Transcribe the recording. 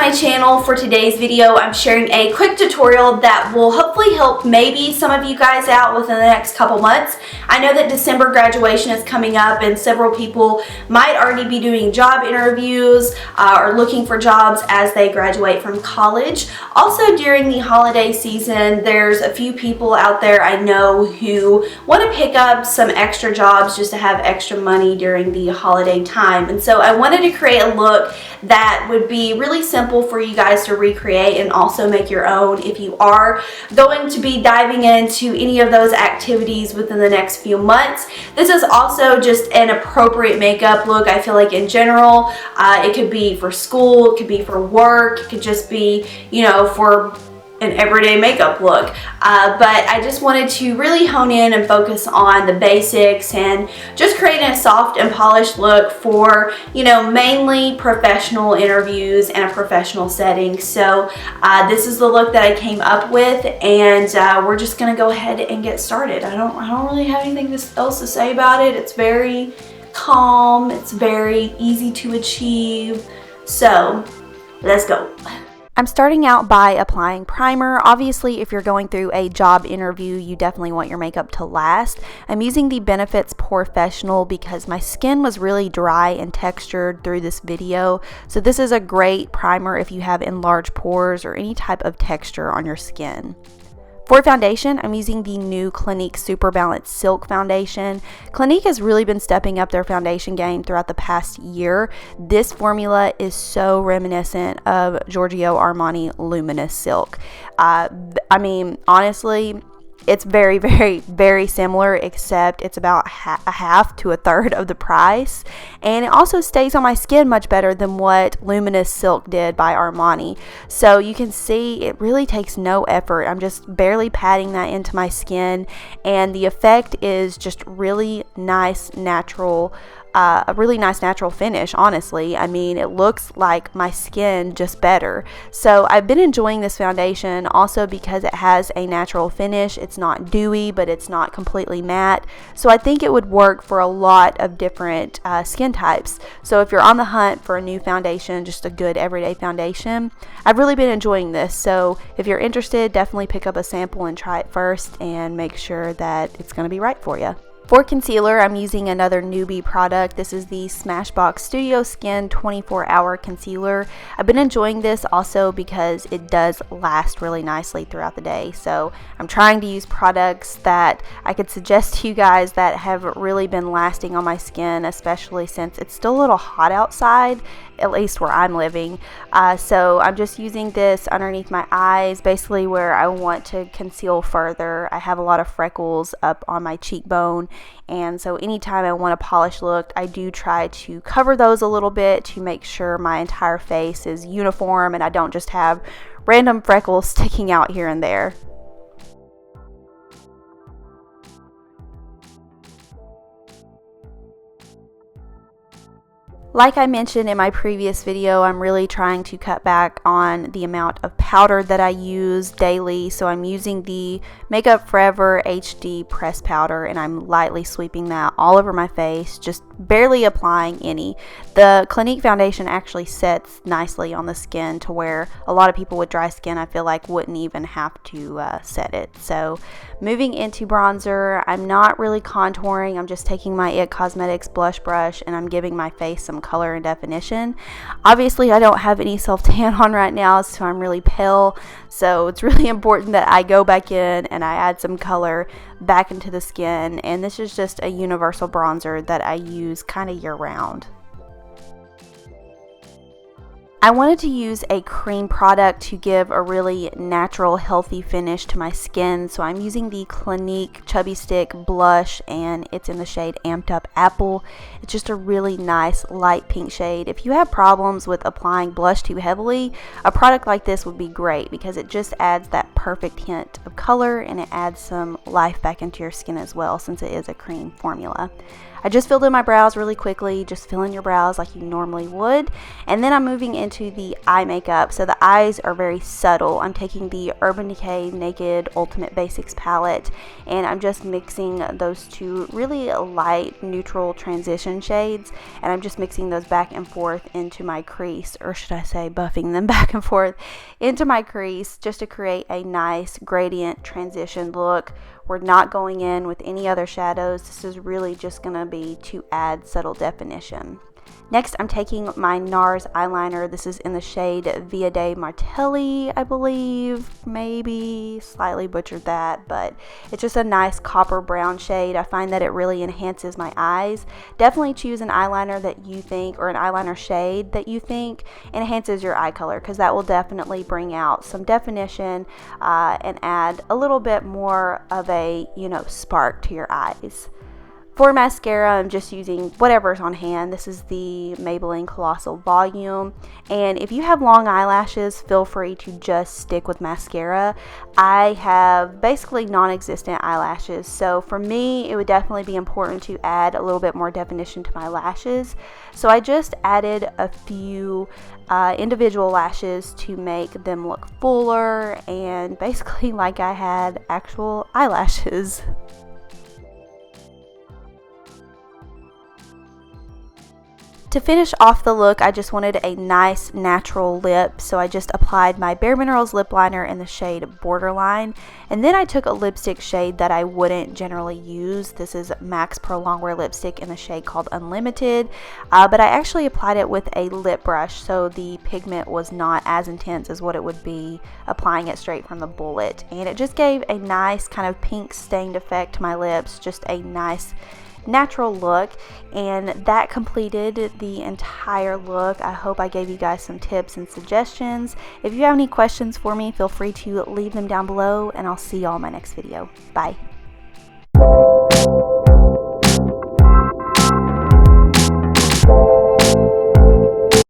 my channel. For today's video, I'm sharing a quick tutorial that will hopefully help maybe some of you guys out within the next couple months. I know that December graduation is coming up and several people might already be doing job interviews or looking for jobs as they graduate from college. Also during the holiday season, there's a few people out there I know who want to pick up some extra jobs just to have extra money during the holiday time. And so I wanted to create a look that would be really simple for you guys to recreate and also make your own if you are going to be diving into any of those activities within the next few months. This is also just an appropriate makeup look. I feel like in general, it could be for school, it could be for work, it could just be, you know, for an everyday makeup look, but I just wanted to really hone in and focus on the basics and just creating a soft and polished look for, you know, mainly professional interviews and a professional setting. So this is the look that I came up with, and we're just gonna go ahead and get started. I don't really have anything else to say about it. It's very calm, it's very easy to achieve, so let's go. I'm starting out by applying primer. Obviously, if you're going through a job interview, you definitely want your makeup to last. I'm using the Benefits Porefessional because my skin was really dry and textured through this video. So this is a great primer if you have enlarged pores or any type of texture on your skin. For foundation, I'm using the new Clinique Super Balanced Silk Foundation. Clinique has really been stepping up their foundation game throughout the past year. This formula is so reminiscent of Giorgio Armani Luminous Silk. I mean, honestly, it's very, very similar, except it's about a half to a third of the price. And it also stays on my skin much better than what Luminous Silk did by Armani. So you can see it really takes no effort. I'm just barely patting that into my skin. And the effect is just really nice, natural, a really nice natural finish, honestly. I mean, it looks like my skin, just better. So I've been enjoying this foundation also because it has a natural finish. It's not dewy, but it's not completely matte. So I think it would work for a lot of different skin types. So if you're on the hunt for a new foundation, just a good everyday foundation, I've really been enjoying this. So if you're interested, definitely pick up a sample and try it first and make sure that it's going to be right for you. For concealer, I'm using another newbie product. This is the Smashbox Studio Skin 24-Hour Concealer. I've been enjoying this also because it does last really nicely throughout the day. So I'm trying to use products that I could suggest to you guys that have really been lasting on my skin, especially since it's still a little hot outside, at least where I'm living. So I'm just using this underneath my eyes, basically where I want to conceal further. I have a lot of freckles up on my cheekbone, and so anytime I want a polished look, I do try to cover those a little bit to make sure my entire face is uniform and I don't just have random freckles sticking out here and there. Like I mentioned in my previous video, I'm really trying to cut back on the amount of powder that I use daily. So I'm using the Makeup Forever HD press powder, and I'm lightly sweeping that all over my face, just barely applying any. The Clinique foundation actually sets nicely on the skin to where a lot of people with dry skin, I feel like, wouldn't even have to set it. So moving into bronzer, I'm not really contouring. I'm just taking my IT Cosmetics blush brush and I'm giving my face some color and definition. Obviously, I don't have any self-tan on right now, so I'm really pale. So it's really important that I go back in and I add some color back into the skin. And this is just a universal bronzer that I use kind of year-round. I wanted to use a cream product to give a really natural, healthy finish to my skin, so I'm using the Clinique Chubby Stick Blush, and it's in the shade Amped Up Apple. It's just a really nice light pink shade. If you have problems with applying blush too heavily, a product like this would be great because it just adds that perfect hint of color and it adds some life back into your skin as well, since it is a cream formula. I just filled in my brows really quickly. Just fill in your brows like you normally would. And then I'm moving into into the eye makeup. So the eyes are very subtle. I'm taking the Urban Decay Naked Ultimate Basics palette, and I'm just mixing those two really light neutral transition shades, and I'm just mixing those back and forth into my crease, or should I say buffing them back and forth into my crease, just to create a nice gradient transition look. We're not going in with any other shadows. This is really just going to be to add subtle definition. Next, I'm taking my Nars eyeliner. This is in the shade Via de Martelli, I believe. Maybe slightly butchered that, but it's just a nice copper brown shade. I find that it really enhances my eyes. Definitely choose an eyeliner that you think, or an eyeliner shade that you think enhances your eye color, because that will definitely bring out some definition and add a little bit more of a, spark to your eyes. For mascara, I'm just using whatever's on hand. This is the Maybelline Colossal Volume. And if you have long eyelashes, feel free to just stick with mascara. I have basically non-existent eyelashes. So for me, it would definitely be important to add a little bit more definition to my lashes. So I just added a few individual lashes to make them look fuller and basically like I had actual eyelashes. To finish off the look, I just wanted a nice natural lip, so I just applied my bareMinerals lip liner in the shade Borderline, and then I took a lipstick shade that I wouldn't generally use. This is Max Pro Longwear lipstick in the shade called Unlimited, but I actually applied it with a lip brush, so the pigment was not as intense as what it would be applying it straight from the bullet, and it just gave a nice kind of pink stained effect to my lips, just a nice natural look. And that completed the entire look. I hope I gave you guys some tips and suggestions. If you have any questions for me, feel free to leave them down below, and I'll see y'all in my next video. Bye.